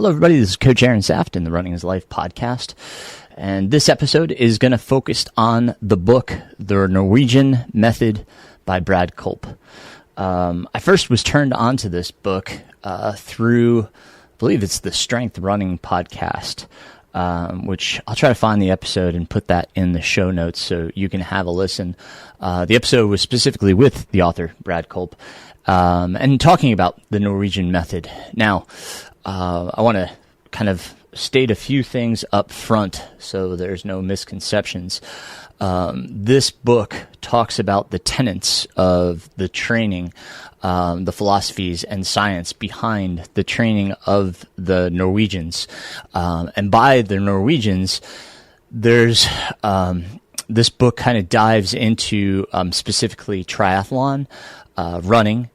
Hello, everybody. This is Coach Aaron Saft in the Running is Life podcast. And this episode is going to focus on the book, The Norwegian Method by Brad Culp. I first was turned on to this book through, I believe it's the Strength Running podcast, which I'll try to find the episode and put that in the show notes so you can have a listen. The episode was specifically with the author, Brad Culp, and talking about the Norwegian Method. Now, I want to kind of state a few things up front so there's no misconceptions. This book talks about the tenets of the training, the philosophies and science behind the training of the Norwegians. And by the Norwegians, there's this book kind of dives into specifically triathlon, running.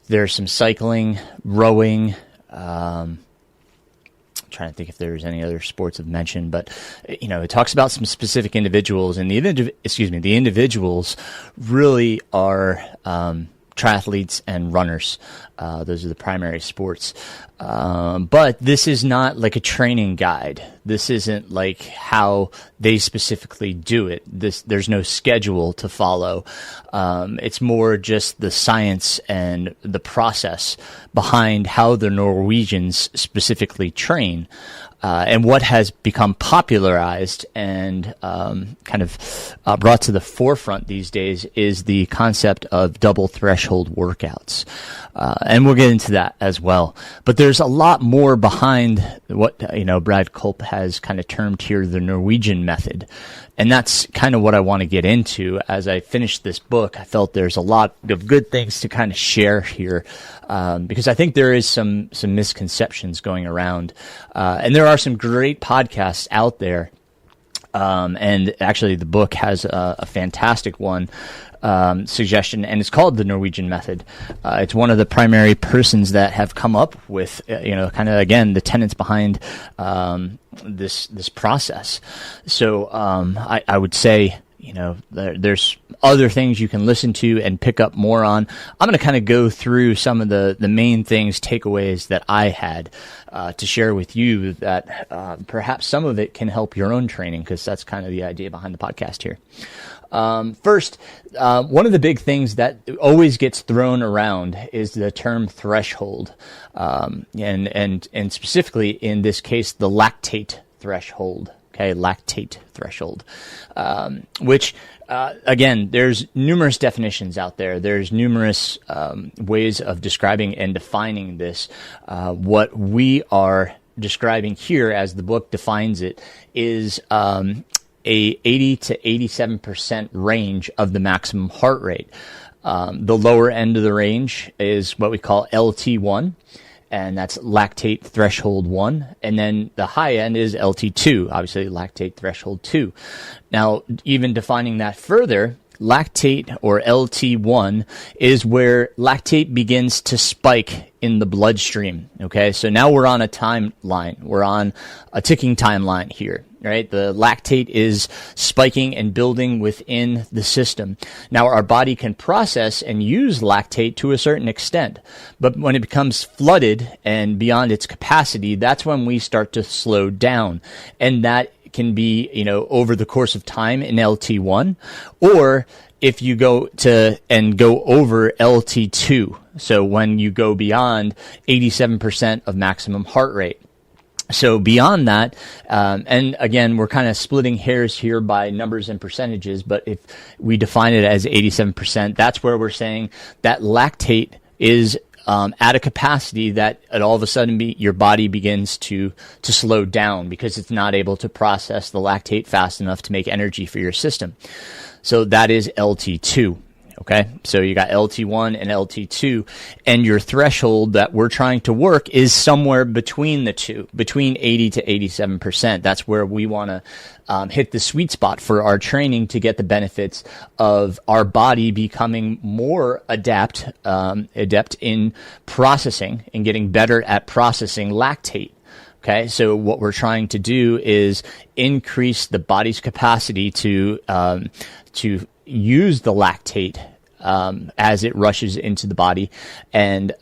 There's some cycling, rowing, I'm trying to think if there's any other sports of mention, but it talks about some specific individuals, and the individuals really are triathletes and runners. Those are the primary sports. But this is not like a training guide. This isn't like how they specifically do it. There's no schedule to follow. It's more just the science and the process behind how the Norwegians specifically train. And what has become popularized and kind of brought to the forefront these days is the concept of double threshold workouts. And we'll get into that as well. But there's a lot more behind what Brad Culp has kind of termed here the Norwegian Method. And that's kind of what I want to get into. As I finish this book, I felt there's a lot of good things to kind of share here, because I think there is some misconceptions going around. And there are some great podcasts out there. And actually the book has a fantastic one, suggestion, and it's called The Norwegian Method. It's one of the primary persons that have come up with, kind of, again, the tenets behind this process. So I would say, there's other things you can listen to and pick up more on. I'm going to kind of go through some of the main things, takeaways that I had to share with you that perhaps some of it can help your own training, because that's kind of the idea behind the podcast here. First, one of the big things that always gets thrown around is the term threshold, and specifically in this case, the lactate threshold. Okay, lactate threshold, which, again, there's numerous definitions out there. There's numerous ways of describing and defining this. What we are describing here, as the book defines it, is a 80 to 87% range of the maximum heart rate. The lower end of the range is what we call LT1. And that's lactate threshold 1. And then the high end is LT2, obviously lactate threshold 2. Now, even defining that further, lactate, or LT1, is where lactate begins to spike in the bloodstream. Okay, so now we're on a timeline. We're on a ticking timeline here. Right? The lactate is spiking and building within the system. Now, our body can process and use lactate to a certain extent, but when it becomes flooded and beyond its capacity, that's when we start to slow down. And that can be, over the course of time in LT1, or if you go over LT2. So when you go beyond 87% of maximum heart rate. So beyond that, and again, we're kind of splitting hairs here by numbers and percentages, but if we define it as 87%, that's where we're saying that lactate is at a capacity that all of a sudden your body begins to slow down because it's not able to process the lactate fast enough to make energy for your system. So that is LT2. Okay, so you got LT1 and LT2, and your threshold that we're trying to work is somewhere between the two, between 80 to 87%. That's where we want to hit the sweet spot for our training to get the benefits of our body becoming more adept in processing and getting better at processing lactate. Okay, so what we're trying to do is increase the body's capacity to use the lactate as it rushes into the body, and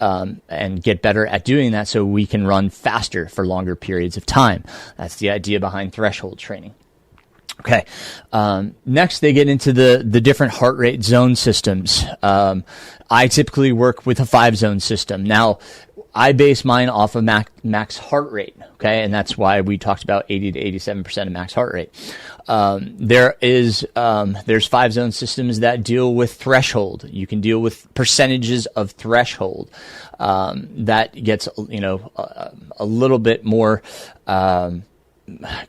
get better at doing that so we can run faster for longer periods of time. That's the idea behind threshold training. Okay. Next, they get into the different heart rate zone systems. I typically work with a 5-zone system. Now, I base mine off of max heart rate. Okay. And that's why we talked about 80 to 87% of max heart rate. There's 5-zone systems that deal with threshold. You can deal with percentages of threshold. That gets, a little bit more,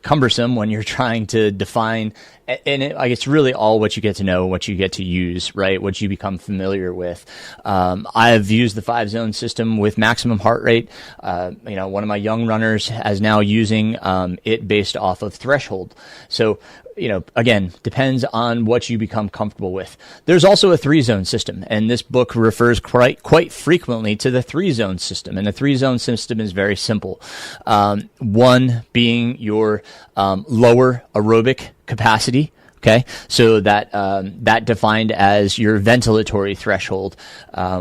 cumbersome when you're trying to define, and it's really all what you get to know, what you get to use, right? What you become familiar with. I've used the 5-zone system with maximum heart rate. One of my young runners is now using it based off of threshold. So, again, depends on what you become comfortable with. There's also a 3-zone system, and this book refers quite frequently to the 3-zone system. And the 3-zone system is very simple. One being your lower aerobic capacity. Okay, so that defined as your ventilatory threshold.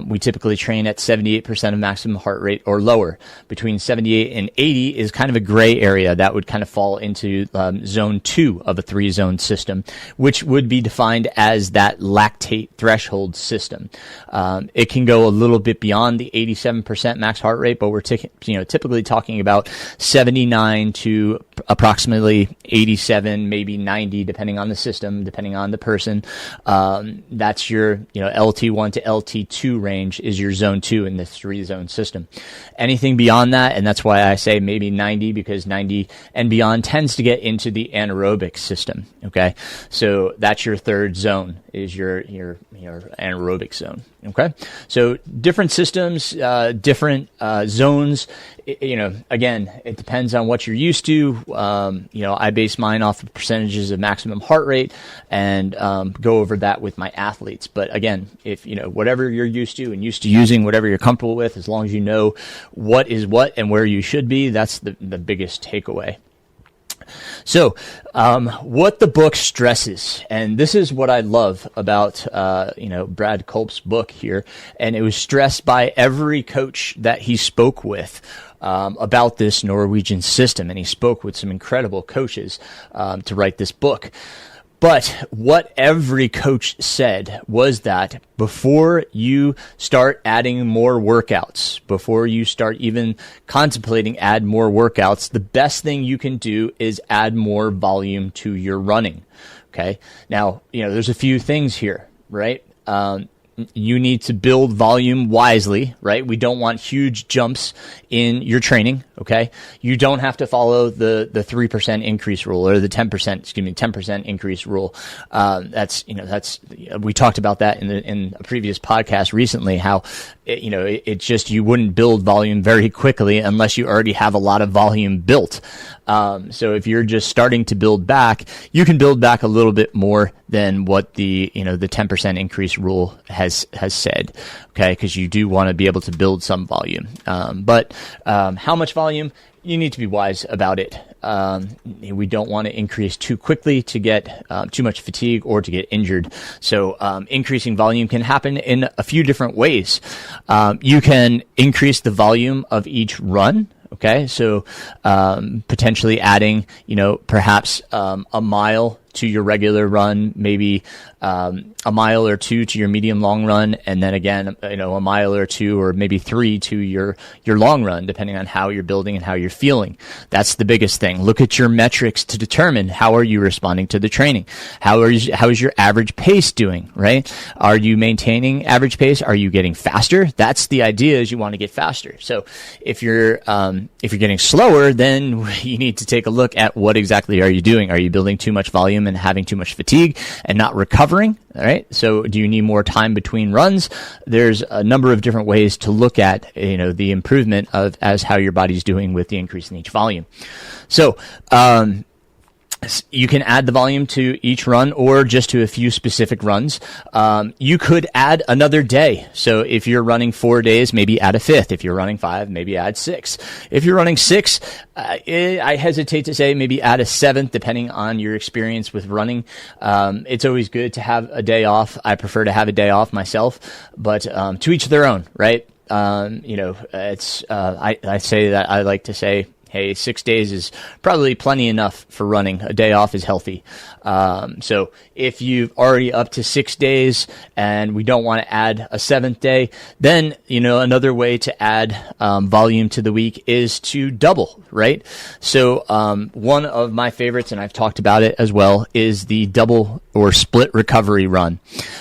We typically train at 78% of maximum heart rate or lower. Between 78 and 80 is kind of a gray area that would kind of fall into zone 2 of a 3-zone system, which would be defined as that lactate threshold system. It can go a little bit beyond the 87% max heart rate, but we're typically talking about 79 to approximately 87, maybe 90, depending on the system, depending on the person. That's your, LT1 to LT2 range is your zone 2 in this 3-zone system. Anything beyond that, and that's why I say maybe 90, because 90 and beyond tends to get into the anaerobic system. Okay, so that's your 3rd zone, is your anaerobic zone. Okay, so different systems, different zones. Again, it depends on what you're used to. I base mine off of percentages of maximum heart rate and go over that with my athletes. But again, if whatever you're used to and used to using, whatever you're comfortable with, as long as you know what is what and where you should be, that's the biggest takeaway. So, what the book stresses, and this is what I love about, Brad Culp's book here, and it was stressed by every coach that he spoke with, about this Norwegian system, and he spoke with some incredible coaches, to write this book. But what every coach said was that before you start adding more workouts, before you start even contemplating add more workouts, the best thing you can do is add more volume to your running. Okay. Now, there's a few things here, right? You need to build volume wisely, right? We don't want huge jumps in your training, okay? You don't have to follow the 3% increase rule or the 10% increase rule. We talked about that in a previous podcast recently, how, it's just, you wouldn't build volume very quickly unless you already have a lot of volume built. So if you're just starting to build back, you can build back a little bit more than what the 10% increase rule has said. Okay. Cause you do want to be able to build some volume. But how much volume? You need to be wise about it. We don't want to increase too quickly to get too much fatigue or to get injured. So increasing volume can happen in a few different ways. You can increase the volume of each run. Okay, so potentially adding, perhaps a mile to your regular run, maybe a mile or two to your medium long run, and then again, a mile or two or maybe 3 to your long run, depending on how you're building and how you're feeling. That's the biggest thing. Look at your metrics to determine how are you responding to the training. How is your average pace doing, right? Are you maintaining average pace? Are you getting faster? That's the idea, is you want to get faster. So if you're getting slower, then you need to take a look at what exactly are you doing. Are you building too much volume and having too much fatigue and not recovering? All right. So do you need more time between runs? There's a number of different ways to look at, the improvement as how your body's doing with the increase in each volume. So, You can add the volume to each run or just to a few specific runs. You could add another day. So if you're running 4 days, maybe add a fifth. If you're running 5, maybe add 6. If you're running 6, I hesitate to say maybe add a 7th, depending on your experience with running. It's always good to have a day off. I prefer to have a day off myself, but to each their own, right? It's I say that I like to say, hey, 6 days is probably plenty enough for running. A day off is healthy. So if you've already up to 6 days and we don't want to add a 7th day, then, another way to add volume to the week is to double, right? So one of my favorites, and I've talked about it as well, is the double or split recovery run.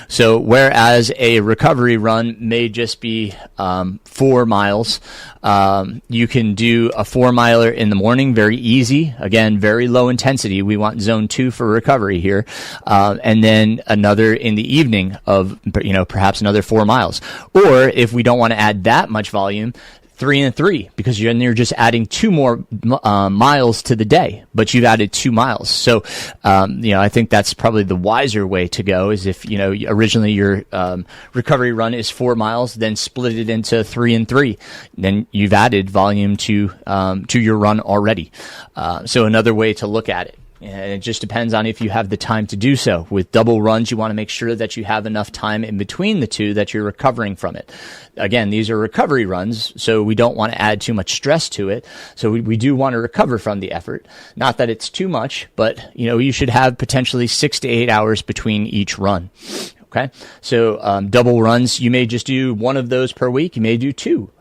So whereas a recovery run may just be 4 miles, you can do a 4-miler in the morning, very easy. Again, very low intensity. We want zone 2 for recovery here. And then another in the evening of, perhaps another 4 miles. Or if we don't want to add that much volume, 3 and 3, because you're just adding 2 more miles to the day, but you've added 2 miles. So, I think that's probably the wiser way to go. Is if originally your recovery run is 4 miles, then split it into 3 and 3. Then you've added volume to your run already. So another way to look at it. And it just depends on if you have the time to do so. With double runs, you want to make sure that you have enough time in between the two that you're recovering from it. Again, these are recovery runs, so we don't want to add too much stress to it. So we do want to recover from the effort. Not that it's too much, but you should have potentially 6 to 8 hours between each run. Okay, so double runs, you may just do one of those per week. You may do 2.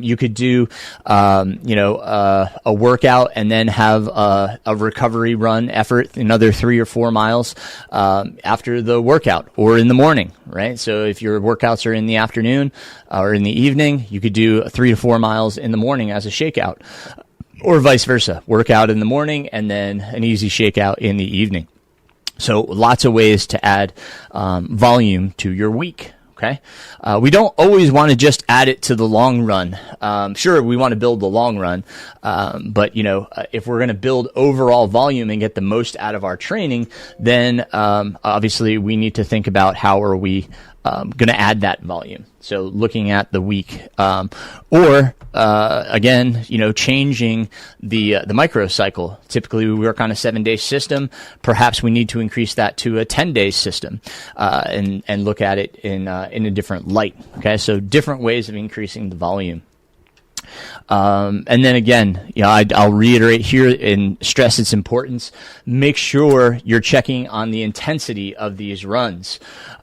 You could do, a workout and then have a recovery run effort, another 3 or 4 miles after the workout or in the morning, right? So if your workouts are in the afternoon or in the evening, you could do 3 to 4 miles in the morning as a shakeout, or vice versa. Workout in the morning and then an easy shakeout in the evening. So lots of ways to add volume to your week. Okay. We don't always want to just add it to the long run. Sure, we want to build the long run. But if we're going to build overall volume and get the most out of our training, then, obviously we need to think about how are we, going to add that volume. So looking at the week, or again, changing the microcycle. Typically, we work on a 7-day system. Perhaps we need to increase that to a 10-day system, and look at it in a different light. Okay, so different ways of increasing the volume. And then again, I'll reiterate here and stress its importance. Make sure you're checking on the intensity of these runs.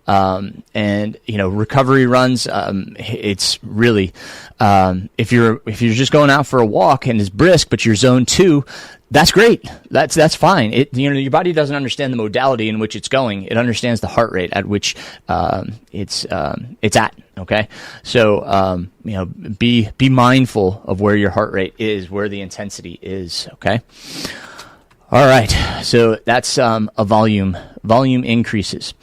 And recovery runs, it's really, if you're just going out for a walk and it's brisk, but you're zone 2, that's great. That's fine. Your body doesn't understand the modality in which it's going. It understands the heart rate at which, it's at. Okay. So, be mindful of where your heart rate is, where the intensity is. Okay. All right. So that's, a volume increases.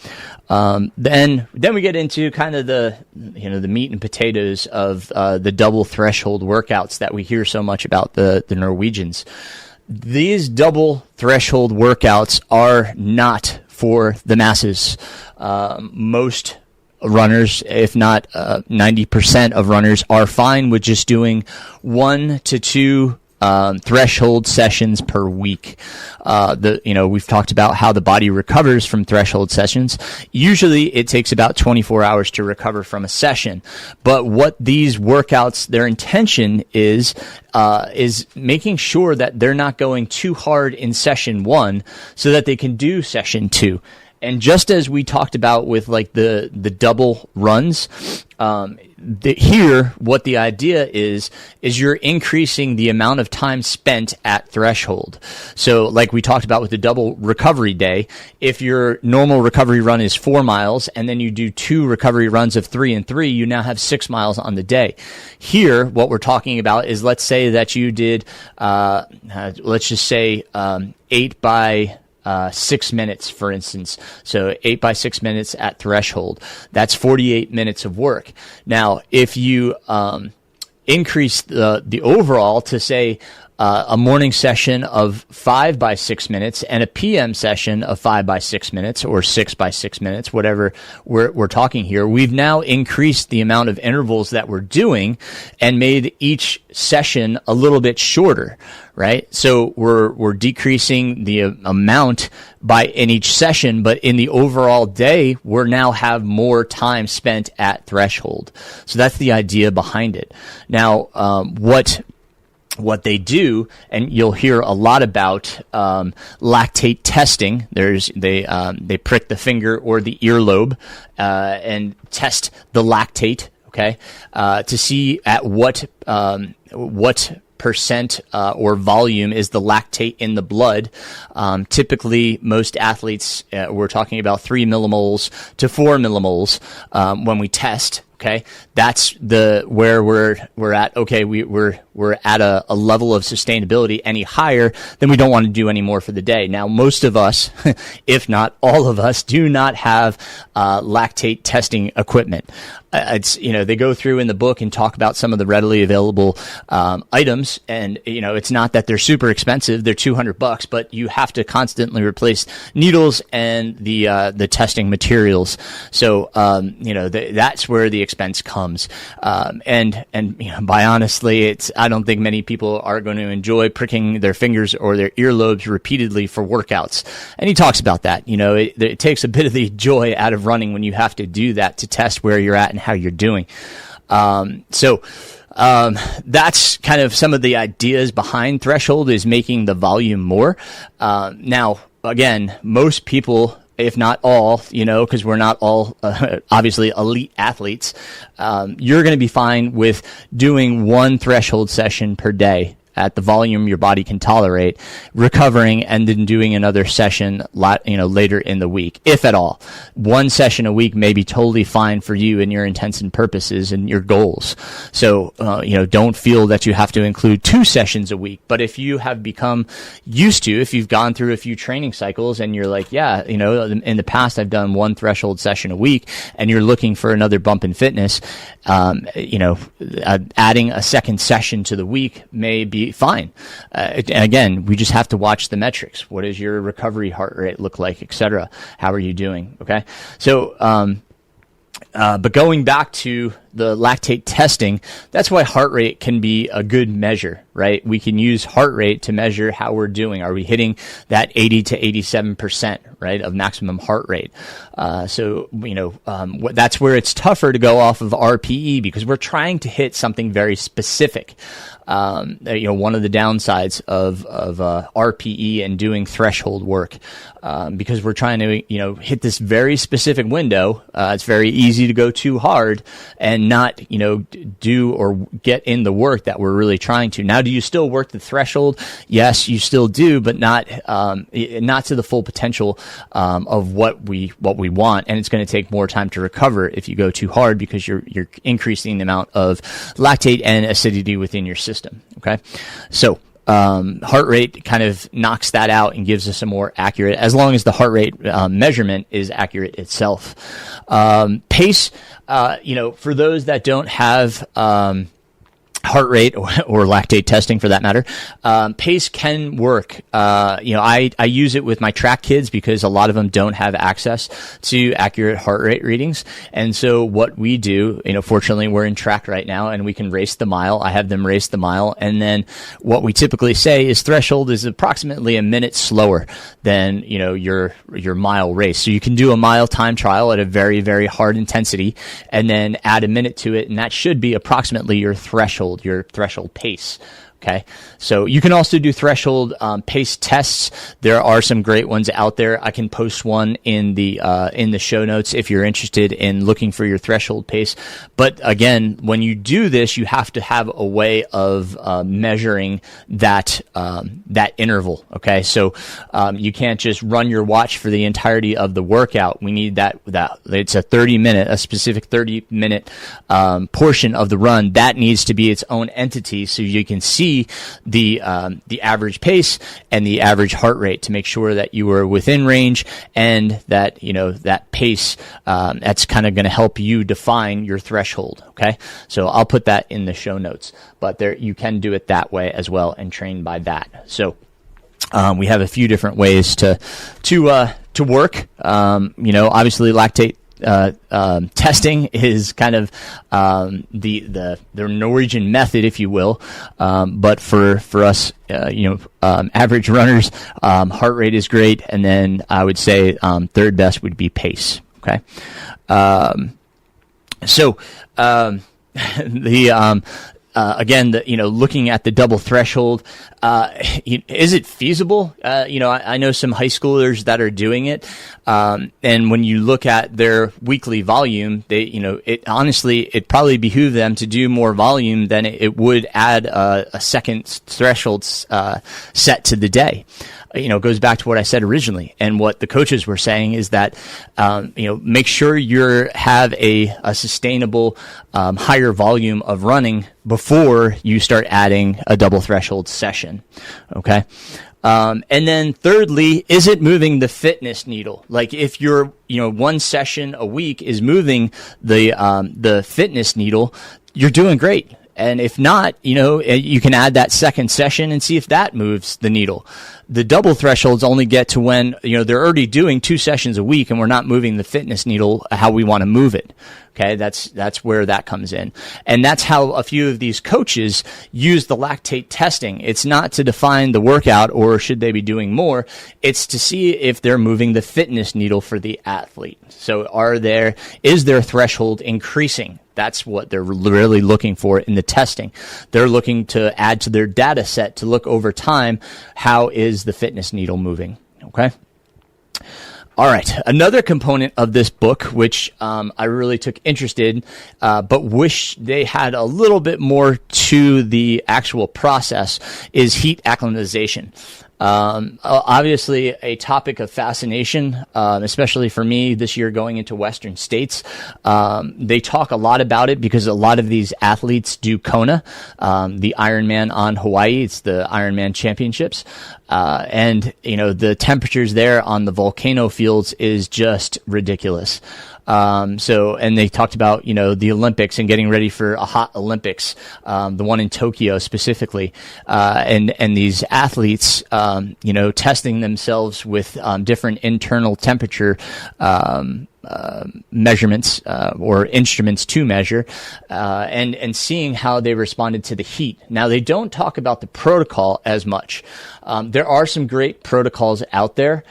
Then we get into kind of the meat and potatoes of, the double threshold workouts that we hear so much about the Norwegians. These double threshold workouts are not for the masses. Most runners, if not 90% of runners, are fine with just doing 1 to 2 threshold sessions per week. We've talked about how the body recovers from threshold sessions. Usually it takes about 24 hours to recover from a session. But what these workouts, their intention is making sure that they're not going too hard in session 1 so that they can do session 2. And just as we talked about with like the double runs, here, what the idea is you're increasing the amount of time spent at threshold. So like we talked about with the double recovery day, if your normal recovery run is 4 miles and then you do 2 recovery runs of 3 and 3, you now have 6 miles on the day. Here, what we're talking about is, let's say that you did, let's just say, 8 by 6 minutes, for instance. So 8 by 6 minutes at threshold. That's 48 minutes of work. Now, if you increase the overall to say a morning session of 5 by 6 minutes and a PM session of 5 by 6 minutes or 6 by 6 minutes, whatever we're talking here. We've now increased the amount of intervals that we're doing and made each session a little bit shorter, right? So we're decreasing the amount in each session, but in the overall day, we're now have more time spent at threshold. So that's the idea behind it. Now, what they do, and you'll hear a lot about lactate testing. They prick the finger or the earlobe and test the lactate, okay, to see at what percent or volume is the lactate in the blood. Typically, most athletes, we're talking about 3 millimoles to 4 millimoles when we test. Okay, that's where we're at. Okay, we're at a level of sustainability. Any higher, then we don't want to do any more for the day. Now, most of us, if not all of us, do not have lactate testing equipment. They go through in the book and talk about some of the readily available items, and it's not that they're super expensive. They're $200, but you have to constantly replace needles and the testing materials. So that's where the expense comes. And by honestly, I don't think many people are going to enjoy pricking their fingers or their earlobes repeatedly for workouts. And he talks about that. It takes a bit of the joy out of running when you have to do that to test where you're at and how you're doing. That's kind of some of the ideas behind threshold, is making the volume more. Now, again, most people, if not all, because we're not all obviously elite athletes, you're going to be fine with doing one threshold session per day at the volume your body can tolerate, recovering, and then doing another session later in the week, if at all. One session a week may be totally fine for you and your intents and purposes and your goals. So don't feel that you have to include 2 sessions a week. But if you have become used to, if you've gone through a few training cycles and you're like, in the past I've done one threshold session a week, and you're looking for another bump in fitness, adding a second session to the week may be fine. Again, we just have to watch the metrics. What does your recovery heart rate look like, etc.? How are you doing? Okay. So, but going back to the lactate testing, that's why heart rate can be a good measure, right? We can use heart rate to measure how we're doing. Are we hitting that 80 to 87%, right, of maximum heart rate? That's where it's tougher to go off of RPE, because we're trying to hit something very specific. One of the downsides of RPE and doing threshold work, because we're trying to, hit this very specific window. It's very easy to go too hard and not, do or get in the work that we're really trying to. Now, do you still work the threshold? Yes, you still do, but not to the full potential of what we want. And it's going to take more time to recover if you go too hard, because you're increasing the amount of lactate and acidity within your system. Okay, so heart rate kind of knocks that out and gives us a more accurate, as long as the heart rate measurement is accurate itself. Pace, for those that don't have heart rate or lactate testing for that matter, pace can work. I use it with my track kids because a lot of them don't have access to accurate heart rate readings. And so what we do, fortunately we're in track right now and we can race the mile. I have them race the mile. And then what we typically say is threshold is approximately a minute slower than, your mile race. So you can do a mile time trial at a very, very hard intensity and then add a minute to it. And that should be approximately your threshold pace. Okay, so you can also do threshold pace tests. There are some great ones out there. I can post one in the show notes if you're interested in looking for your threshold pace. But again, when you do this, you have to have a way of measuring that interval. Okay, so you can't just run your watch for the entirety of the workout. We need that it's a specific 30-minute portion of the run that needs to be its own entity, so you can see see the average pace and the average heart rate to make sure that you are within range, and that that pace that's kind of going to help you define your threshold. Okay, so I'll put that in the show notes, but there you can do it that way as well and train by that. So we have a few different ways to work. Obviously lactate testing is kind of the Norwegian method, if you will. But for us, average runners, heart rate is great, and then I would say third best would be pace. Okay, again, looking at the double threshold, is it feasible? I know some high schoolers that are doing it, and when you look at their weekly volume, it probably behoove them to do more volume than it would add a second threshold set to the day. It goes back to what I said originally, and what the coaches were saying is that, make sure you have a sustainable, higher volume of running before you start adding a double threshold session. Okay. And then thirdly, is it moving the fitness needle? Like if your, one session a week is moving the fitness needle, you're doing great. And if not, you can add that second session and see if that moves the needle. The double thresholds only get to when, they're already doing 2 sessions a week and we're not moving the fitness needle how we want to move it. Okay, that's where that comes in. And that's how a few of these coaches use the lactate testing. It's not to define the workout or should they be doing more. It's to see if they're moving the fitness needle for the athlete. So is their threshold increasing? That's what they're really looking for in the testing. They're looking to add to their data set to look over time, how is the fitness needle moving? Okay. All right. Another component of this book, which I really took interest in, but wish they had a little bit more to the actual process, is heat acclimatization. Obviously a topic of fascination, especially for me this year going into Western states. They talk a lot about it because a lot of these athletes do Kona, the Ironman on Hawaii. It's the Ironman Championships. And the temperatures there on the volcano fields is just ridiculous. And they talked about, the Olympics and getting ready for a hot Olympics, the one in Tokyo specifically, and these athletes, testing themselves with, different internal temperature, measurements, or instruments to measure, and seeing how they responded to the heat. Now, they don't talk about the protocol as much. There are some great protocols out there.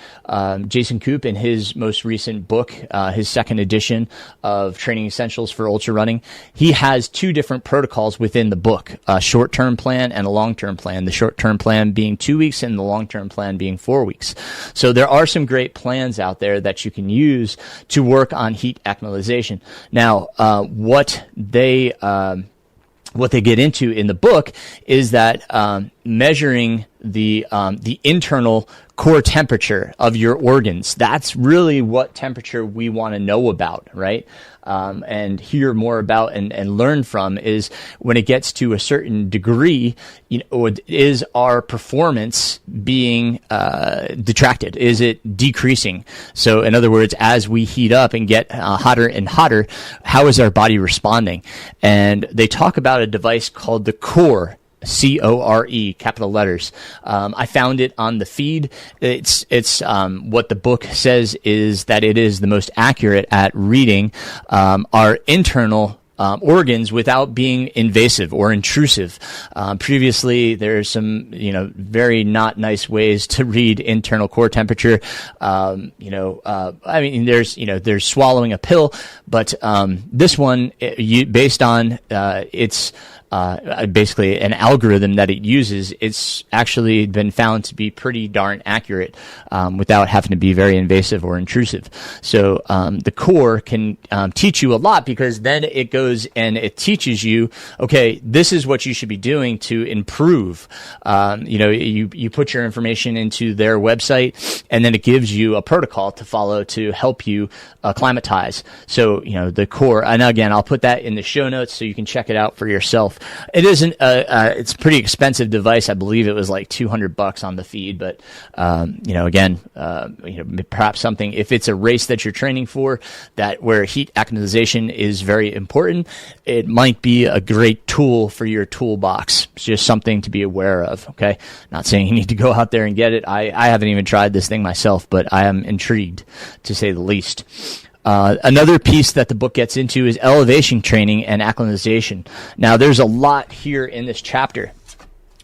Jason Koop, in his most recent book, his second edition of Training Essentials for Ultra Running, he has 2 different protocols within the book, a short-term plan and a long-term plan, the short-term plan being 2 weeks and the long-term plan being 4 weeks. So there are some great plans out there that you can use to work on heat acclimatization. Now, what they get into in the book is that measuring the internal core temperature of your organs. That's really what temperature we want to know about, right? And hear more about and learn from is when it gets to a certain degree, is our performance being detracted? Is it decreasing? So in other words, as we heat up and get hotter and hotter, how is our body responding? And they talk about a device called the Core, CORE, capital letters. I found it on the feed. It's what the book says is that it is the most accurate at reading our internal organs without being invasive or intrusive. Previously, there's some, very not nice ways to read internal core temperature. There's swallowing a pill, but this one, based on its basically an algorithm that it uses, it's actually been found to be pretty darn accurate without having to be very invasive or intrusive. So the Core can teach you a lot, because then it goes and it teaches you, okay, this is what you should be doing to improve. You put your information into their website, and then it gives you a protocol to follow to help you acclimatize. So, the Core, and again, I'll put that in the show notes so you can check it out for yourself. It isn't. It's a pretty expensive device. I believe it was like $200 on the feed. But again, perhaps something, if it's a race that you're training for, that where heat acclimatization is very important, it might be a great tool for your toolbox. It's just something to be aware of. Okay, not saying you need to go out there and get it. I haven't even tried this thing myself, but I am intrigued, to say the least. Another piece that the book gets into is elevation training and acclimatization. Now, there's a lot here in this chapter.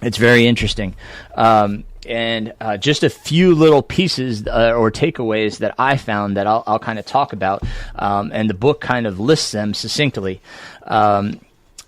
It's very interesting. And just a few little pieces or takeaways that I found that I'll kind of talk about. And the book kind of lists them succinctly.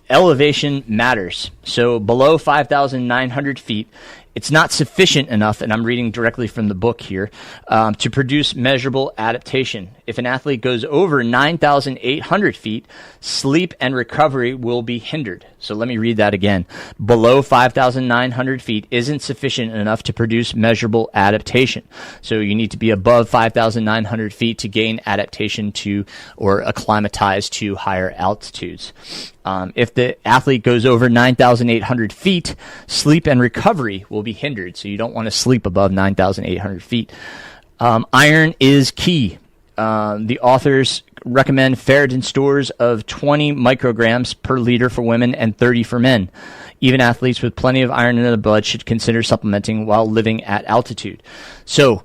Elevation matters. So below 5,900 feet, it's not sufficient enough, and I'm reading directly from the book here, to produce measurable adaptation. If an athlete goes over 9,800 feet, sleep and recovery will be hindered. So let me read that again. Below 5,900 feet isn't sufficient enough to produce measurable adaptation. So you need to be above 5,900 feet to gain adaptation to or acclimatize to higher altitudes. If the athlete goes over 9,800 feet, sleep and recovery will be hindered. So you don't want to sleep above 9,800 feet. Iron is key. The authors recommend ferritin stores of 20 micrograms per liter for women and 30 for men. Even athletes with plenty of iron in their blood should consider supplementing while living at altitude. So,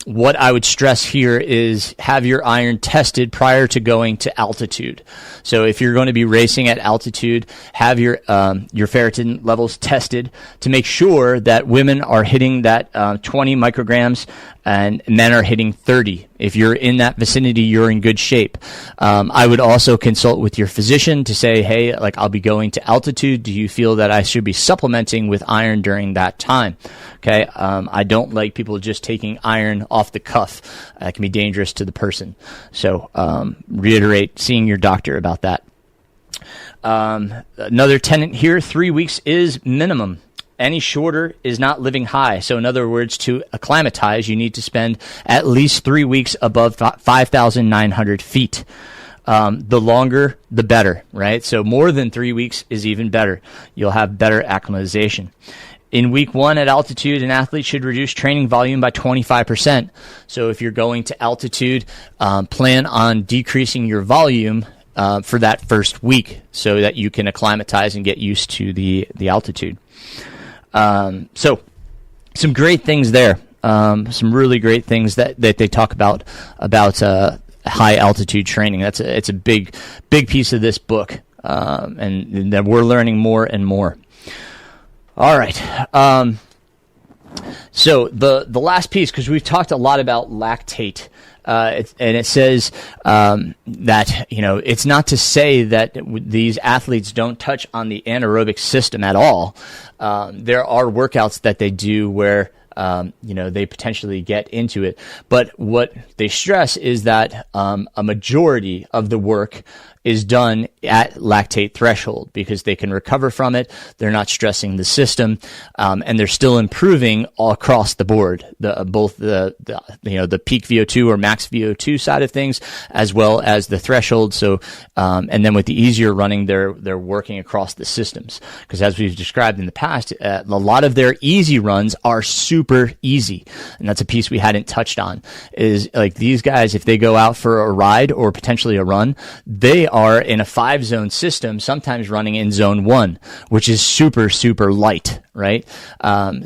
what I would stress here is have your iron tested prior to going to altitude. So if you're going to be racing at altitude, have your ferritin levels tested to make sure that women are hitting that 20 micrograms and men are hitting 30. If you're in that vicinity, you're in good shape. I would also consult with your physician to say, hey, like I'll be going to altitude. Do you feel that I should be supplementing with iron during that time? Okay. I don't like people just taking iron off the cuff. That can be dangerous to the person. So reiterate seeing your doctor about that. Another tenet here, 3 weeks is minimum. Any shorter is not living high. So in other words, to acclimatize, you need to spend at least 3 weeks above 5,900 feet. The longer, the better, right? So more than 3 weeks is even better. You'll have better acclimatization. In week 1 at altitude, an athlete should reduce training volume by 25%. So if you're going to altitude, plan on decreasing your volume for that first week so that you can acclimatize and get used to the altitude. So some great things there. Some really great things that they talk about high altitude training. It's a big piece of this book. And that we're learning more and more. All right. So the last piece, because we've talked a lot about lactate, and it says that it's not to say that these athletes don't touch on the anaerobic system at all. There are workouts that they do where they potentially get into it, but what they stress is that a majority of the work is done at lactate threshold because they can recover from it. They're not stressing the system, and they're still improving all across the board. Both the peak VO2 or max VO2 side of things, as well as the threshold. So, and then with the easier running, they're working across the systems because, as we've described in the past, a lot of their easy runs are super easy, and that's a piece we hadn't touched on. Is like these guys, if they go out for a ride or potentially a run, they are in a 5-zone system, sometimes running in zone 1, which is super, super light, right?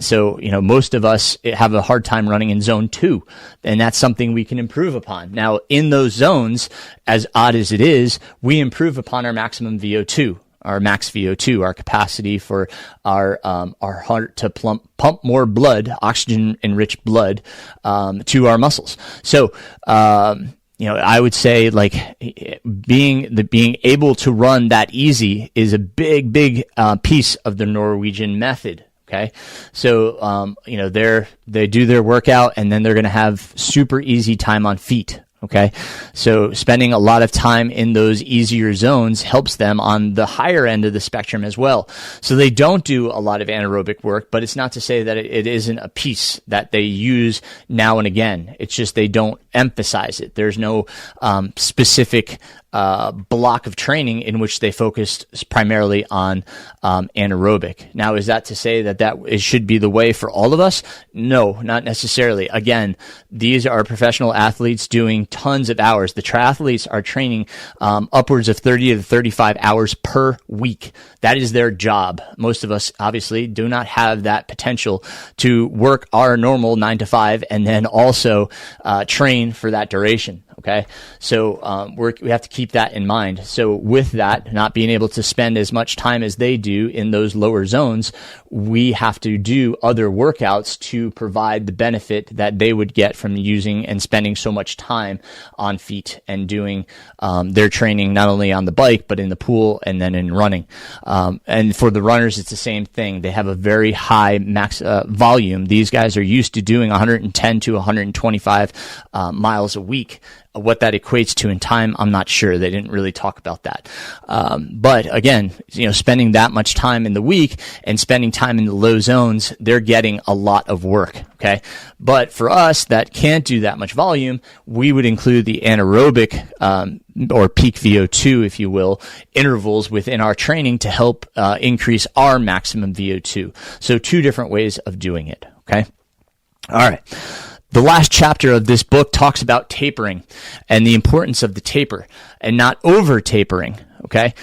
So, most of us have a hard time running in zone 2, and that's something we can improve upon. Now, in those zones, as odd as it is, we improve upon our maximum VO2. Our max VO2, our capacity for our heart to pump more blood, oxygen-enriched blood, to our muscles. So, I would say like being able to run that easy is a big piece of the Norwegian Method. Okay. So, they do their workout and then they're going to have super easy time on feet. Okay. So spending a lot of time in those easier zones helps them on the higher end of the spectrum as well. So they don't do a lot of anaerobic work, but it's not to say that it isn't a piece that they use now and again. It's just they don't emphasize it. There's no specific block of training in which they focused primarily on anaerobic. Now, is that to say that it should be the way for all of us? No, not necessarily. Again, these are professional athletes doing tons of hours. The triathletes are training upwards of 30 to 35 hours per week. That is their job. Most of us obviously do not have that potential to work our normal 9 to 5 and then also train for that duration. Okay, so we have to keep that in mind. So with that, not being able to spend as much time as they do in those lower zones, we have to do other workouts to provide the benefit that they would get from using and spending so much time on feet and doing their training not only on the bike, but in the pool and then in running. And for the runners, it's the same thing. They have a very high max volume. These guys are used to doing 110 to 125 miles a week. What that equates to in time, I'm not sure. They didn't really talk about that. But again, spending that much time in the week and spending time in the low zones, they're getting a lot of work. Okay. But for us that can't do that much volume, we would include the anaerobic, or peak VO2, if you will, intervals within our training to help increase our maximum VO2. So 2 different ways of doing it. Okay. All right. The last chapter of this book talks about tapering and the importance of the taper and not over tapering. Okay.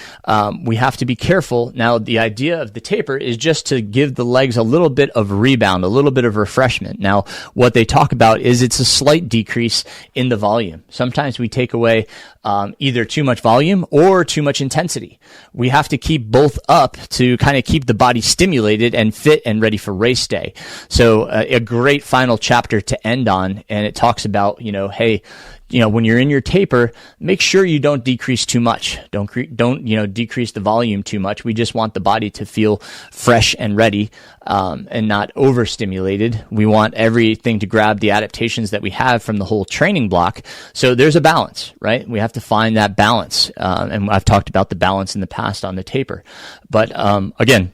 We have to be careful. Now, the idea of the taper is just to give the legs a little bit of rebound, a little bit of refreshment. Now, what they talk about is it's a slight decrease in the volume. Sometimes we take away either too much volume or too much intensity. We have to keep both up to kind of keep the body stimulated and fit and ready for race day. So a great final chapter to end on. And it talks about, hey, when you're in your taper, make sure you don't decrease too much. Don't decrease the volume too much. We just want the body to feel fresh and ready, and not overstimulated. We want everything to grab the adaptations that we have from the whole training block. So there's a balance, right? We have to find that balance. And I've talked about the balance in the past on the taper. But, again,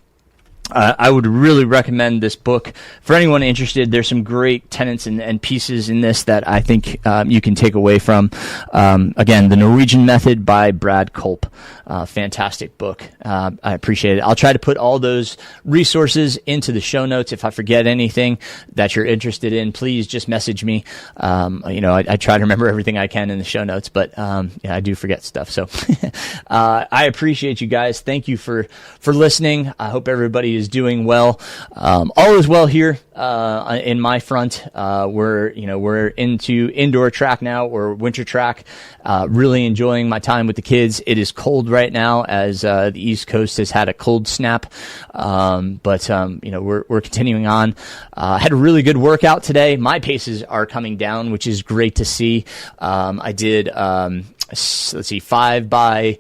I would really recommend this book for anyone interested. There's some great tenets and pieces in this that I think you can take away from. Again, The Norwegian Method by Brad Culp. Fantastic book. I appreciate it. I'll try to put all those resources into the show notes. If I forget anything that you're interested in, please just message me. I try to remember everything I can in the show notes, but I do forget stuff. So I appreciate you guys. Thank you for listening. I hope everybody is doing well. All is well here in my front. We're into indoor track now, or winter track. Really enjoying my time with the kids. It is cold right now as the East Coast has had a cold snap. But we're continuing on. Had a really good workout today. My paces are coming down, which is great to see. I did 5 by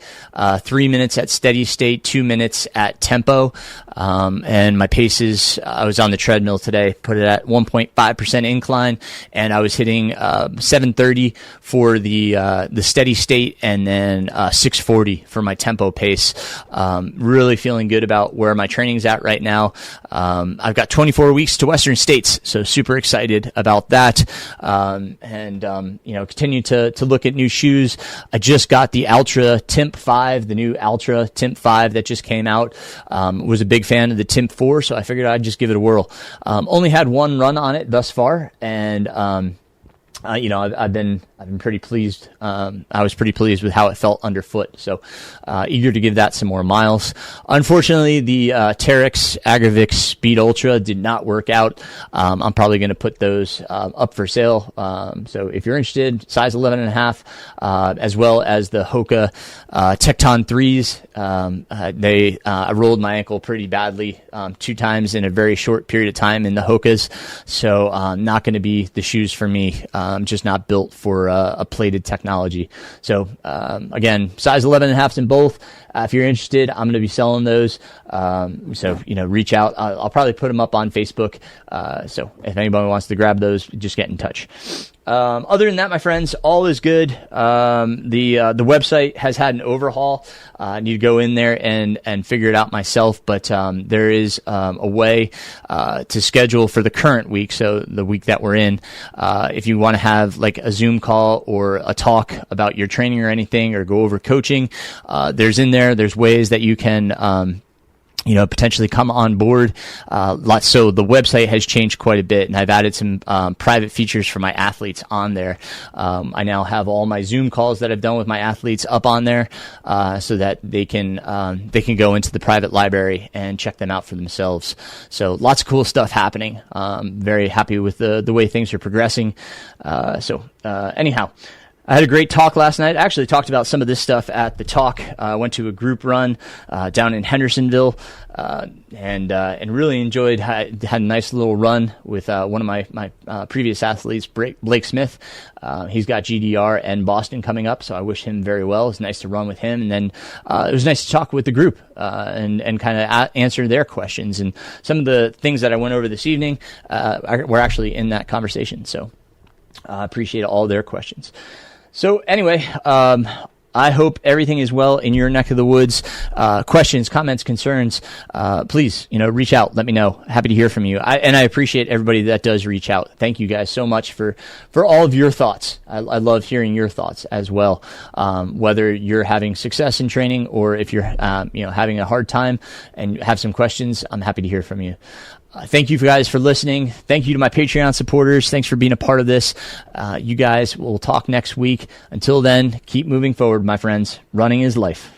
3 minutes at steady state, 2 minutes at tempo. And my paces, I was on the treadmill today, put it at 1.5% incline, and I was hitting 730 for the steady state, and then 640 for my tempo pace. Really feeling good about where my training's at right now. I've got 24 weeks to Western States, so super excited about that. Continue to look at new shoes. I just got the Ultra Timp 5, the new Ultra Timp 5 that just came out. Was a big fan of the Timp 4, so I figured I'd just give it a whirl. Only had one run on it thus far, and I've been pretty pleased. I was pretty pleased with how it felt underfoot. So, eager to give that some more miles. Unfortunately, the Terex Agravix Speed Ultra did not work out. I'm probably going to put those up for sale. So if you're interested, size 11.5, as well as the Hoka Tecton 3s. I rolled my ankle pretty badly 2 times in a very short period of time in the Hokas. So, not going to be the shoes for me. Just not built for a plated technology. So, again, size 11.5s in both. if you're interested, I'm going to be selling those. So, reach out. I'll probably put them up on Facebook. So if anybody wants to grab those, just get in touch. Other than that, my friends, all is good. The website has had an overhaul. I need to go in there and figure it out myself, but there is a way to schedule for the current week, so the week that we're in. If you want to have like a Zoom call or a talk about your training or anything, or go over coaching, there's ways that you can potentially come on board. So the website has changed quite a bit, and I've added some private features for my athletes on there. I now have all my Zoom calls that I've done with my athletes up on there, so that they can go into the private library and check them out for themselves. So lots of cool stuff happening. Very happy with the way things are progressing. Anyhow, I had a great talk last night. I actually talked about some of this stuff at the talk. I went to a group run down in Hendersonville, and really enjoyed. Had a nice little run with one of my previous athletes, Blake Smith. He's got GDR and Boston coming up, so I wish him very well. It's nice to run with him, and then it was nice to talk with the group and kind of answer their questions. And some of the things that I went over this evening were actually in that conversation. So I appreciate all their questions. So anyway, I hope everything is well in your neck of the woods. Questions, comments, concerns, please, reach out. Let me know. Happy to hear from you. I appreciate everybody that does reach out. Thank you guys so much for all of your thoughts. I love hearing your thoughts as well. Whether you're having success in training, or if you're, having a hard time and have some questions, I'm happy to hear from you. Thank you guys for listening. Thank you to my Patreon supporters. Thanks for being a part of this. You guys, we'll talk next week. Until then, keep moving forward, my friends. Running is life.